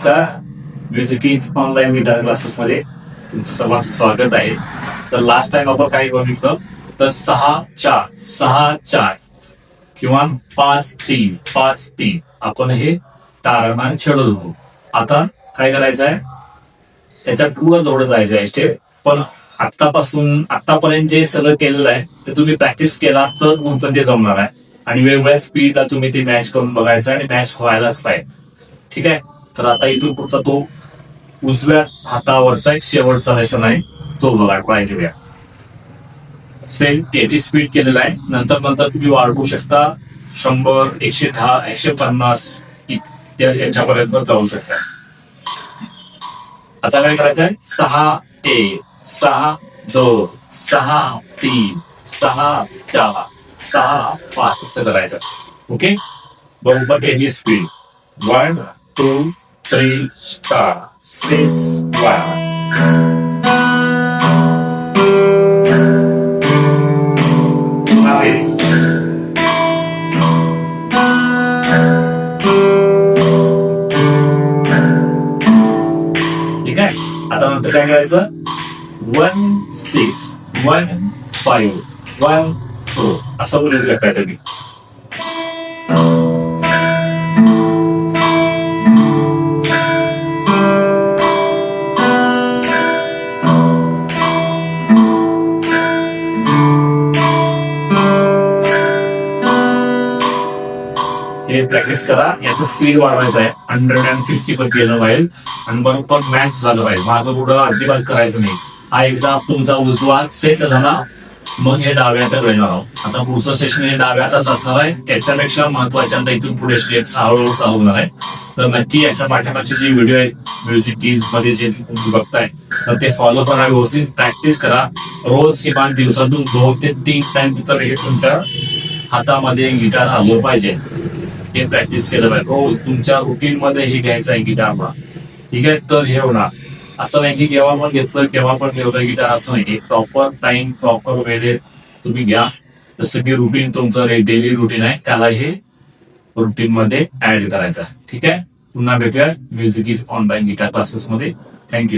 नमस्कार. Music is online guitar classes मध्ये तुमचं सर्वांचं स्वागत आहे. तर लास्ट टाइम आपण काय बघितलं तर 6-4 किंवा 5-3 आपण हे तारमान छेडवलो. आता काय करायचं आहे, त्याच्या पुढं जोडत जायचं आहे स्टेप. पण आतापर्यंत जे सगळं केलेलं आहे ते तुम्ही प्रॅक्टिस केला तर तुमचं ते जमणार आहे. आणि वेगवेगळ्या स्पीडला तुम्ही ते मॅच करून बघायचं आणि मॅच व्हायलाच पाहिजे. ठीक आहे. तर आता इथून पुढचा तो उजव्या हातावरचा एक शेवटचा लेसन आहे तो बघा, ट्राय करूया. सेम 80 स्पीड केलेला आहे. नंतर तुम्ही वाढवू शकता 100, 110, 150 याच्यापर्यंत जाऊ शकता. आता काय करायचंय, 6-1, 6-2, 6-3, 6-4, 6-5 असं करायचं. ओके, बरोबर 80 स्पीड. 1, 2, 3, start, 6, 1. Nice. ठीक आहे. आता नंतर काय करायचं, 1, 6, 1, 5, 1, 4 असं बोलू शकता तुम्ही. हे प्रॅक्टिस करा. याचं स्पीड वाढवायचं आहे. 150 पर केलं पाहिजे आणि बरोबर मॅच झालं पाहिजे. मागं पुढं अजिबात करायचं नाही. हा एकदा तुमचा उजवा सेट झाला मग हे डाव्याकडे येणार आहोत. आता पुढचं सेशन हे डाव्यातच असणार आहे. याच्यापेक्षा महत्वाच्या इथून पुढे स्टेप्स हळूहळू चालू होणार आहे. तर नक्की याच्या पाठीमागचे जे व्हिडिओ आहेत म्युझिक टीज मध्ये जे तुम्ही बघताय तर ते फॉलो करा, व्यवस्थित प्रॅक्टिस करा. रोज किमान दिवसातून 2 ते 3 टाइम तर हे तुमच्या हातामध्ये गिटार आलं पाहिजे. हे प्रॅक्टिस केलं पाहिजे. रोज तुमच्या रुटीन मध्ये हे घ्यायचं आहे गिटारला. ठीक आहे. तर हे होणार असं नाही की केव्हा पण घेतलं केव्हा पण ठेवलं गिटार, असं नाही. प्रॉपर टाइम प्रॉपर वेळेत तुम्ही घ्या. जसं की रुटीन तुमचं डेली रुटीन आहे त्याला हे रुटीन मध्ये ऍड करायचं. ठीक आहे. पुन्हा भेटूया music is online guitar classes मध्ये. थँक्यू.